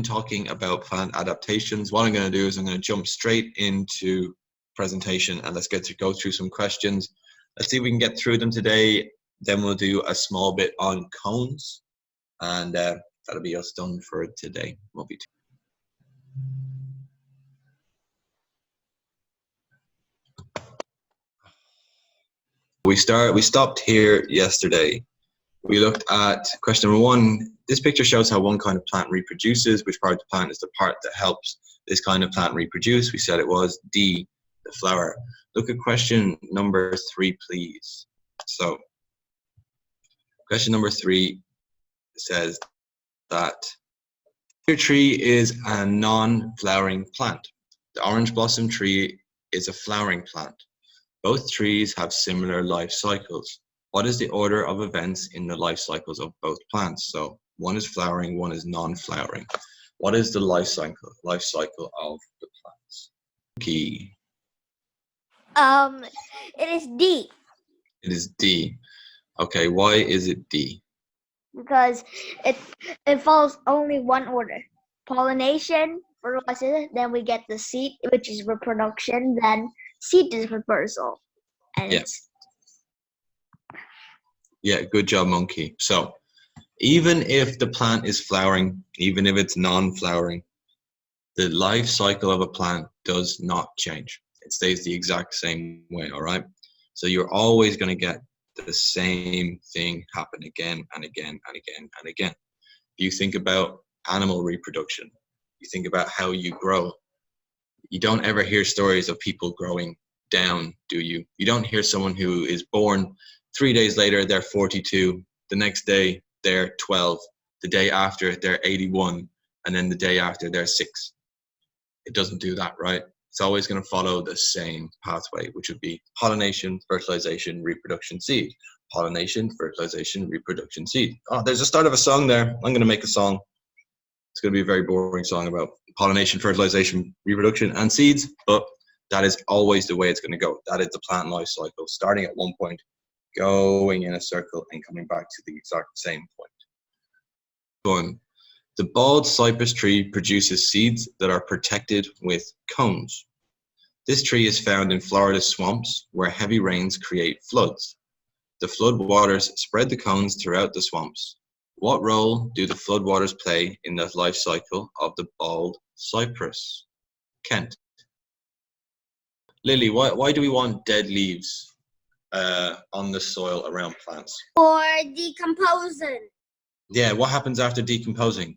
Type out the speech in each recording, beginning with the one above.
talking about plant adaptations. What I'm going to do is I'm going to jump straight into presentation and let's go through some questions. Let's see if we can get through them today. Then we'll do a small bit on cones, and that'll be us done for today. Won't be too. We stopped here yesterday. We looked at question number 1. This picture shows how one kind of plant reproduces. Which part of the plant is the part that helps this kind of plant reproduce? We said it was D, the flower. Look at question number 3, please. So, question number 3 says that the tree is a non-flowering plant. The orange blossom tree is a flowering plant. Both trees have similar life cycles. What is the order of events in the life cycles of both plants? So one is flowering, one is non-flowering. What is the life cycle of the plants? Key. It is D. It is D. Okay, why is it D? Because it follows only one order. Pollination, fertilization, then we get the seed, which is reproduction, then seed dispersal. And yeah. Yeah, good job, Monkey. So even if the plant is flowering, even if it's non-flowering, the life cycle of a plant does not change. It stays the exact same way, all right? So you're always going to get the same thing happen again and again and again and again. You think about animal reproduction. You think about how you grow. You don't ever hear stories of people growing down, do you? You don't hear someone who is born 3 days later, they're 42. The next day, they're 12. The day after, they're 81. And then the day after, they're 6. It doesn't do that, right? It's always going to follow the same pathway, which would be pollination, fertilization, reproduction, seed. Pollination, fertilization, reproduction, seed. Oh, there's a start of a song there. I'm going to make a song. It's going to be a very boring song about pollination, fertilization, reproduction, and seeds, but that is always the way it's going to go. That is the plant life cycle, starting at one point, going in a circle, and coming back to the exact same point. Going. The bald cypress tree produces seeds that are protected with cones. This tree is found in Florida swamps where heavy rains create floods. The flood waters spread the cones throughout the swamps. What role do the flood waters play in the life cycle of the bald cypress? Kent. Lily, why do we want dead leaves on the soil around plants? For decomposing. Yeah, what happens after decomposing?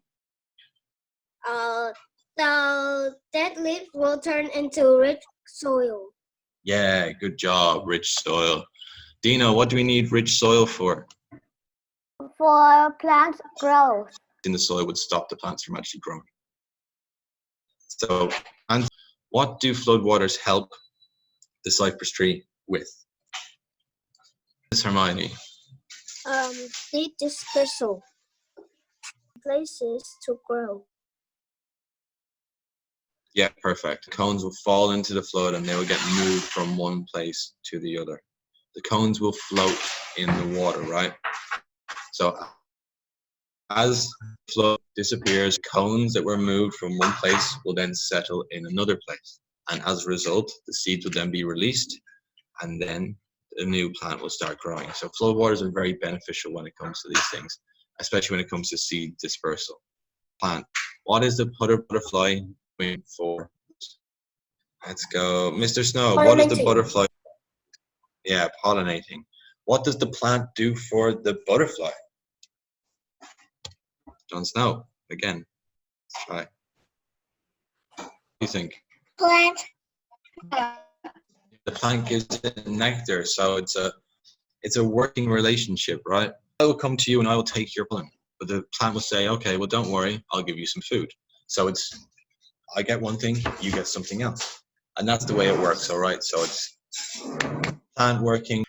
The dead leaves will turn into rich soil. Yeah, good job, rich soil. Dino, what do we need rich soil for? For plant growth. In the soil would stop the plants from actually growing. So, and what do floodwaters help the cypress tree with? This Hermione. Seed dispersal. Places to grow. Yeah, perfect. Cones will fall into the flood and they will get moved from one place to the other. The cones will float in the water, right? So as flood disappears, cones that were moved from one place will then settle in another place. And as a result, the seeds will then be released and then a new plant will start growing. So floodwaters are very beneficial when it comes to these things, especially when it comes to seed dispersal. Plant. What is the butterfly doing for? Let's go. Mr. Snow, what is the butterfly? Yeah, pollinating. What does the plant do for the butterfly? Jon Snow, again. Try. What do you think? Plant. The plant gives it nectar, so it's a working relationship, right? I will come to you and I will take your pollen, but the plant will say, okay, well, don't worry, I'll give you some food. So it's, I get one thing, you get something else, and that's the way it works. All right, so it's plant working,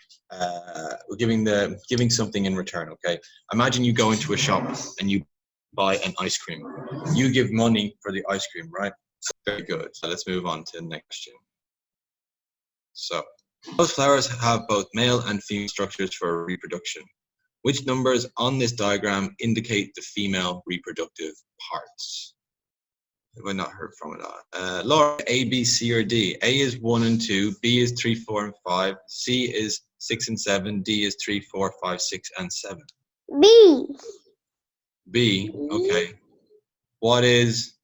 giving something in return. Okay, imagine you go into a shop and you buy an ice cream. You give money for the ice cream, right? So very good. So let's move on to the next question. So most flowers have both male and female structures for reproduction. Which numbers on this diagram indicate the female reproductive parts? Have I not heard from it? Laura, A, B, C, or D? A is 1 and 2. B is 3, 4, and 5. C is 6 and 7. D is 3, 4, 5, 6, and 7. B. B. Okay. What is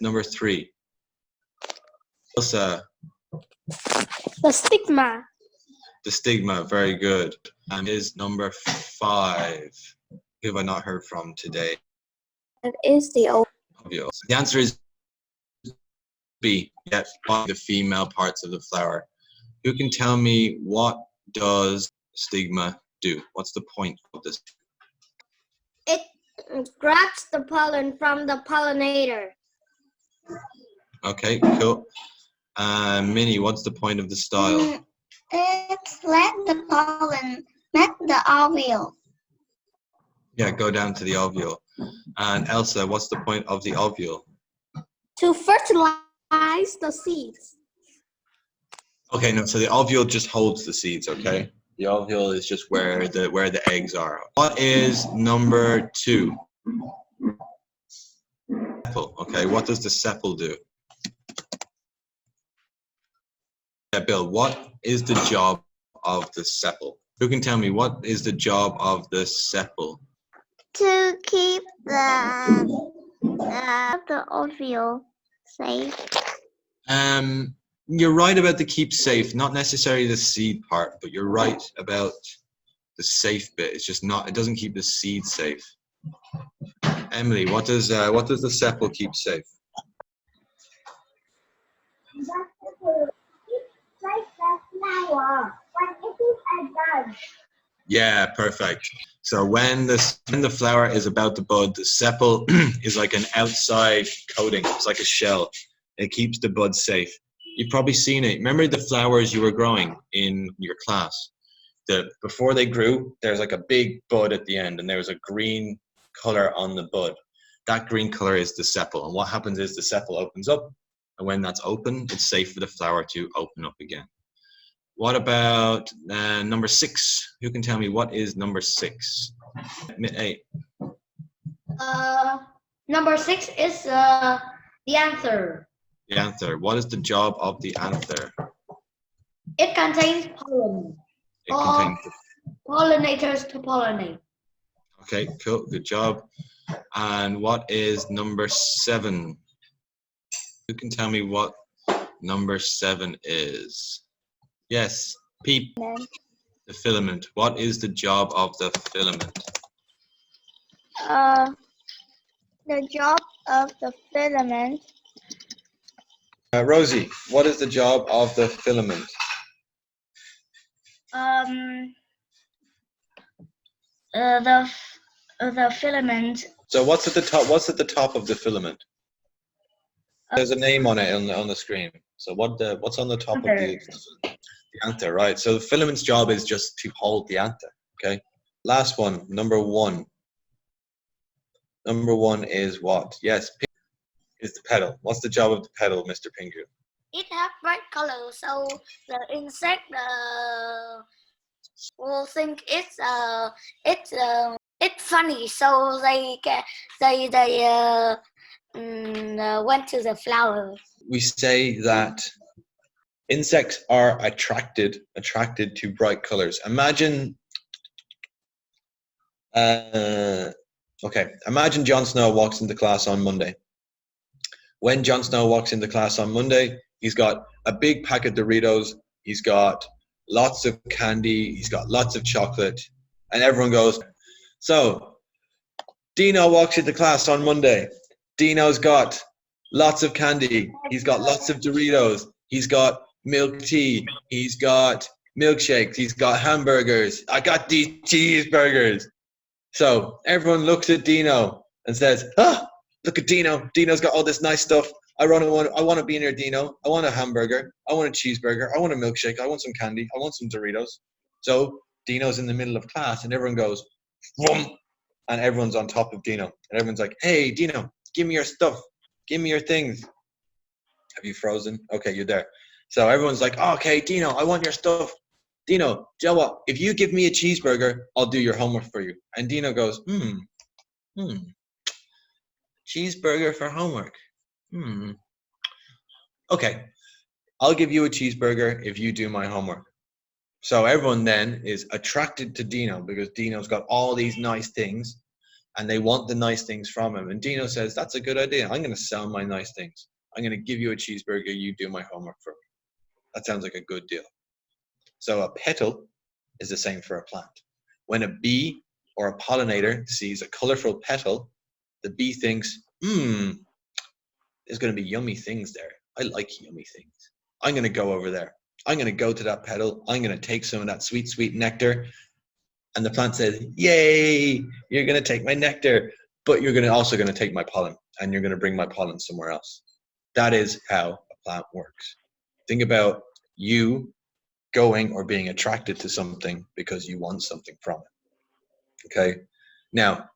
number 3? Elsa. The stigma. The stigma. Very good. And is number 5? Who have I not heard from today? It is the Ovule. The answer is B. Yes, the female parts of the flower. Who can tell me what does stigma do? What's the point of this? It grabs the pollen from the pollinator. Okay, cool. Minnie, what's the point of the style? It's let the pollen met the ovule. Yeah, go down to the ovule. And Elsa, what's the point of the ovule? To fertilize the seeds. Okay, no, so the ovule just holds the seeds, okay? The ovule is just where the eggs are. What is number 2? Sepal. Okay, what does the sepal do? Yeah, Bill, what is the job of the sepal? Who can tell me what is the job of the sepal? To keep the ovule safe. You're right about the keep safe, not necessarily the seed part, but you're right about the safe bit. It's just not. It doesn't keep the seed safe. Emily, what does the sepal keep safe? Yeah, perfect. So when the flower is about to bud, the sepal is like an outside coating. It's like a shell. It keeps the bud safe. You've probably seen it. Remember the flowers you were growing in your class? Before they grew, there's like a big bud at the end, and there was a green color on the bud. That green color is the sepal. And what happens is the sepal opens up, and when that's open, it's safe for the flower to open up again. What about number 6? Who can tell me what is number 6? Hey. Number 6 is the anther. The anther. What is the job of the anther? It contains pollen. It contains Pollinators to pollinate. Okay, cool. Good job. And what is number 7? Who can tell me what number 7 is? Yes, Peep. The filament. What is the job of the filament? The job of the filament. Rosie, what is the job of the filament? The filament. So what's at the top? What's at the top of the filament? There's a name on it on the screen. So what's on the top of the anther, right? So the filament's job is just to hold the anther. Okay. Last one, number 1. Number 1 is what? Yes, is the petal. What's the job of the petal, Mr. Pingu? It has bright color, so the insect will think it's funny, so they went to the flower. We say that insects are attracted to bright colors. Imagine, imagine Jon Snow walks into class on Monday. When Jon Snow walks into class on Monday, he's got a big pack of Doritos, he's got lots of candy, he's got lots of chocolate, and everyone goes, so, Dino walks into class on Monday. Dino's got lots of candy, he's got lots of Doritos, he's got milk tea, he's got milkshakes, he's got hamburgers, I got these cheeseburgers. So everyone looks at Dino and says, look at Dino. Dino's got all this nice stuff. I want to be near Dino. I want a hamburger. I want a cheeseburger. I want a milkshake. I want some candy. I want some Doritos. So Dino's in the middle of class and everyone goes, vroom, and everyone's on top of Dino. And everyone's like, hey, Dino, give me your stuff. Give me your things. Have you frozen? Okay, you're there. So everyone's like, okay, Dino, I want your stuff. Dino, you know what? If you give me a cheeseburger, I'll do your homework for you. And Dino goes, cheeseburger for homework. Okay, I'll give you a cheeseburger if you do my homework. So everyone then is attracted to Dino because Dino's got all these nice things and they want the nice things from him. And Dino says, that's a good idea. I'm going to sell my nice things. I'm going to give you a cheeseburger. You do my homework for me. That sounds like a good deal. So a petal is the same for a plant. When a bee or a pollinator sees a colorful petal, the bee thinks, there's going to be yummy things there. I like yummy things. I'm going to go over there. I'm going to go to that petal. I'm going to take some of that sweet, sweet nectar. And the plant says, yay, you're going to take my nectar, but you're also going to take my pollen, and you're going to bring my pollen somewhere else. That is how a plant works. Think about you going or being attracted to something because you want something from it. Okay. Now,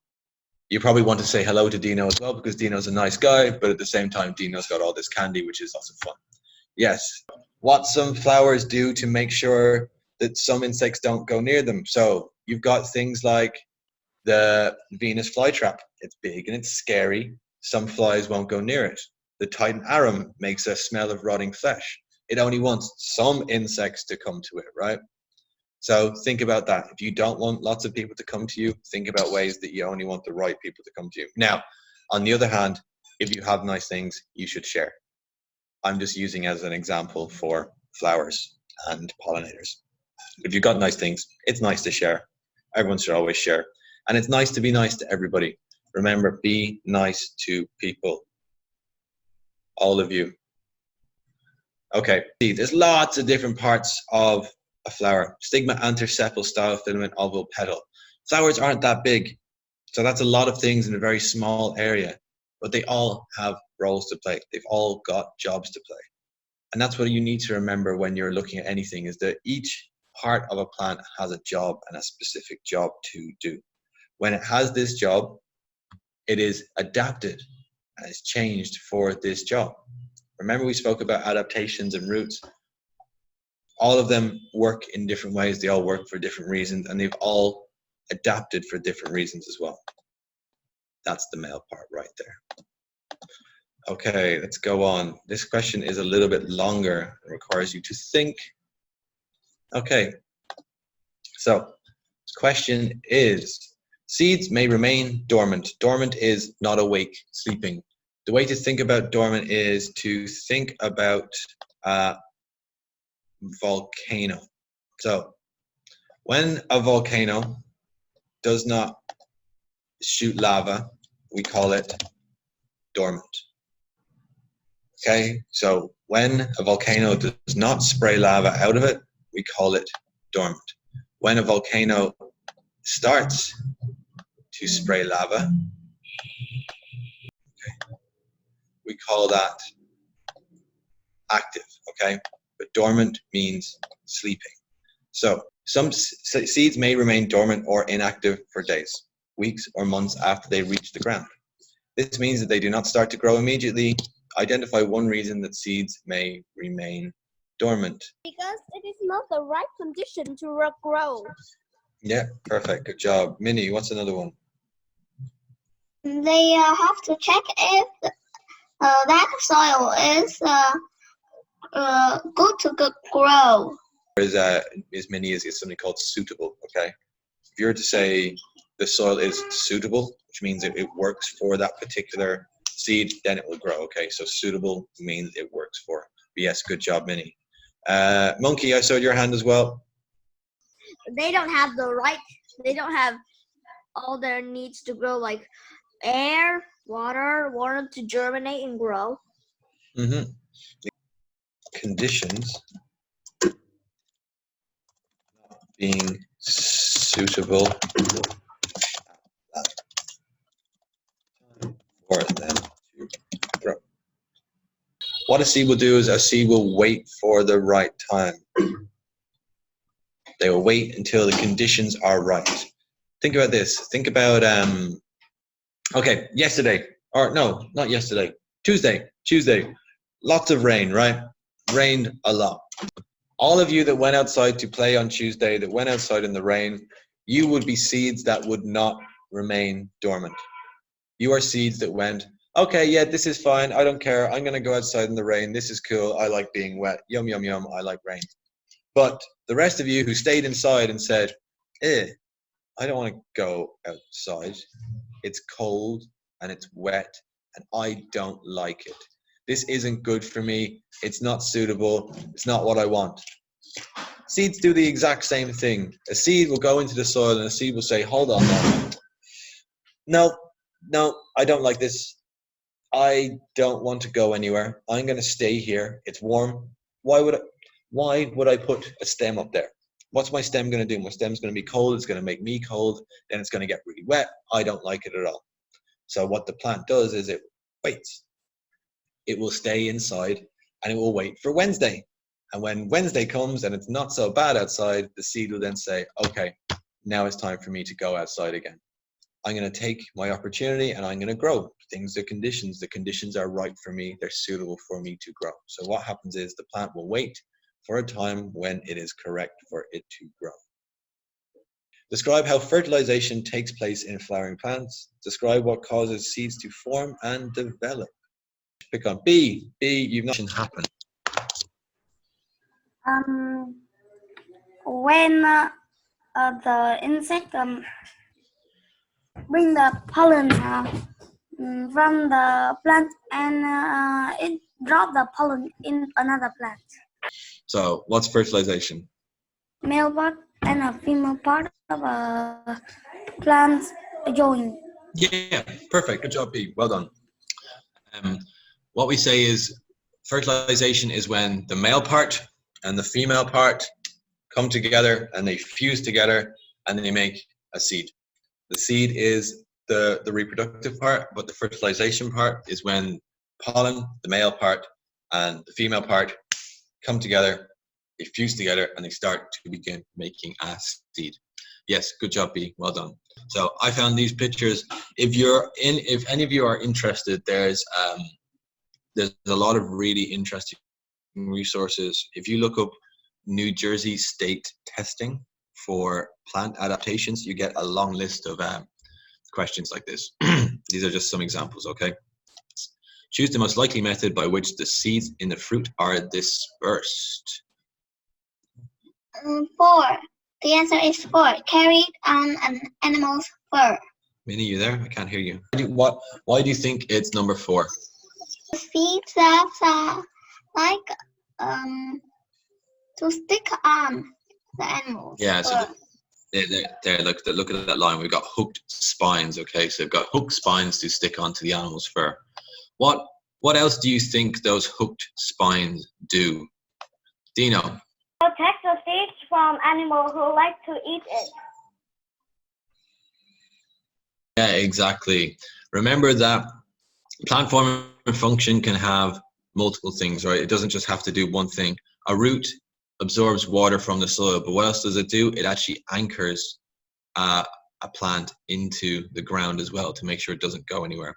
you probably want to say hello to Dino as well because Dino's a nice guy, but at the same time, Dino's got all this candy, which is also fun. Yes. What some flowers do to make sure that some insects don't go near them. So you've got things like the Venus flytrap. It's big and it's scary. Some flies won't go near it. The Titan arum makes a smell of rotting flesh. It only wants some insects to come to it, right? So think about that. If you don't want lots of people to come to you, think about ways that you only want the right people to come to you. Now, on the other hand, if you have nice things, you should share. I'm just using as an example for flowers and pollinators. If you've got nice things, it's nice to share. Everyone should always share. And it's nice to be nice to everybody. Remember, be nice to people. All of you. Okay, see, there's lots of different parts of a flower. Stigma, anther, sepal, style, filament, ovule, petal. Flowers aren't that big. So that's a lot of things in a very small area. But they all have roles to play. They've all got jobs to play. And that's what you need to remember when you're looking at anything, is that each part of a plant has a job and a specific job to do. When it has this job, it is adapted and it's changed for this job. Remember we spoke about adaptations and roots. All of them work in different ways. They all work for different reasons, and they've all adapted for different reasons as well. That's the male part right there. Okay, let's go on. This question is a little bit longer. It requires you to think. Okay, so this question is, seeds may remain dormant. Dormant is not awake, sleeping. The way to think about dormant is to think about a volcano. So when a volcano does not shoot lava, we call it dormant. Okay, so when a volcano does not spray lava out of it, we call it dormant. When a volcano starts to spray lava, okay, we call that active, okay? But dormant means sleeping. So some seeds may remain dormant or inactive for days, weeks, or months after they reach the ground. This means that they do not start to grow immediately. Identify one reason that seeds may remain dormant. Because it is not the right condition to grow. Yeah, perfect. Good job. Minnie, what's another one? They have to check if that soil is good to grow. As many as something called suitable, okay? If you were to say the soil is suitable, which means it works for that particular seed, then it will grow, okay? So suitable means it works for. But yes, good job, Minnie. Monkey, I saw your hand as well. They don't have all their needs to grow, like air, water to germinate and grow. Mm-hmm. Conditions being suitable for them to grow. What a seed will do is a seed will wait for the right time. They will wait until the conditions are right. Think about this. Think about, okay, yesterday, or no, not yesterday, Tuesday, lots of rain, right? Rained a lot. All of you that went outside to play on Tuesday, that went outside in the rain, you would be seeds that would not remain dormant. You are seeds that went, okay, yeah, this is fine. I don't care. I'm going to go outside in the rain. This is cool. I like being wet. Yum, yum, yum. I like rain. But the rest of you who stayed inside and said, I don't want to go outside. It's cold and it's wet and I don't like it. This isn't good for me. It's not suitable. It's not what I want. Seeds do the exact same thing. A seed will go into the soil and a seed will say, hold on now. No, I don't like this. I don't want to go anywhere. I'm going to stay here. It's warm. Why would I put a stem up there? What's my stem going to do? My stem's going to be cold. It's going to make me cold. Then it's going to get really wet. I don't like it at all. So what the plant does is it waits. It will stay inside and it will wait for Wednesday. And when Wednesday comes and it's not so bad outside, the seed will then say, okay, now it's time for me to go outside again. I'm going to take my opportunity and I'm going to grow. The conditions are right for me. They're suitable for me to grow. So what happens is the plant will wait for a time when it is correct for it to grow. Describe how fertilization takes place in flowering plants. Describe what causes seeds to form and develop. Pick on B. B, you've not seen happen. When the insect bring the pollen from the plant and it drop the pollen in another plant. So what's fertilization? Male part and a female part of a plant join. Yeah, perfect. Good job, B. Well done. What we say is fertilization is when the male part and the female part come together and they fuse together and they make a seed. The seed is the reproductive part, but the fertilization part is when pollen, the male part, and the female part come together, they fuse together, and they start to begin making a seed. Yes, good job, B. Well done. So I found these pictures. If any of you are interested, there's a lot of really interesting resources. If you look up New Jersey State testing for plant adaptations, you get a long list of questions like this. These are just some examples, okay? Choose the most likely method by which the seeds in the fruit are dispersed. 4. The answer is 4. Carried on an animal's fur. Minnie, you there? I can't hear you. Why do you think it's number 4? The seeds are like to stick on the animals. Yeah, so look at that line. We've got hooked spines, okay? So they've got hooked spines to stick onto the animal's fur. What else do you think those hooked spines do? Dino? Protect the seeds from animals who like to eat it. Yeah, exactly. Remember that plant forming function can have multiple things, right? It doesn't just have to do one thing. A root absorbs water from the soil, but what else does it do? It actually anchors a plant into the ground as well to make sure it doesn't go anywhere.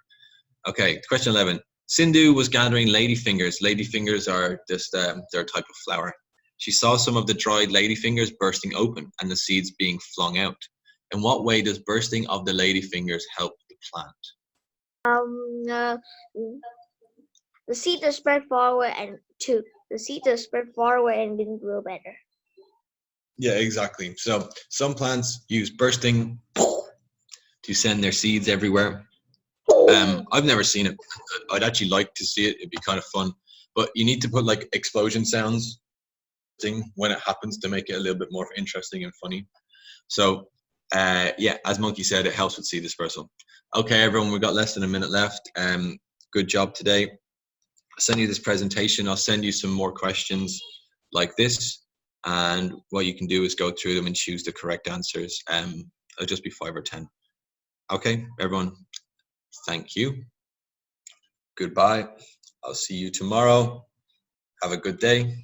Okay, question 11. Sindhu was gathering ladyfingers. Ladyfingers are just they're a type of flower. She saw some of the dried ladyfingers bursting open and the seeds being flung out. In what way does bursting of the ladyfingers help the plant? The seed will spread forward and then grow better. Yeah, exactly. So some plants use bursting to send their seeds everywhere. I've never seen it. I'd actually like to see it. It'd be kind of fun. But you need to put like explosion sounds when it happens to make it a little bit more interesting and funny. So yeah, as Monkey said, it helps with seed dispersal. Okay, everyone, we've got less than a minute left. Good job today. I'll send you this presentation. I'll send you some more questions like this. And what you can do is go through them and choose the correct answers. It'll just be 5 or 10. Okay, everyone. Thank you. Goodbye. I'll see you tomorrow. Have a good day.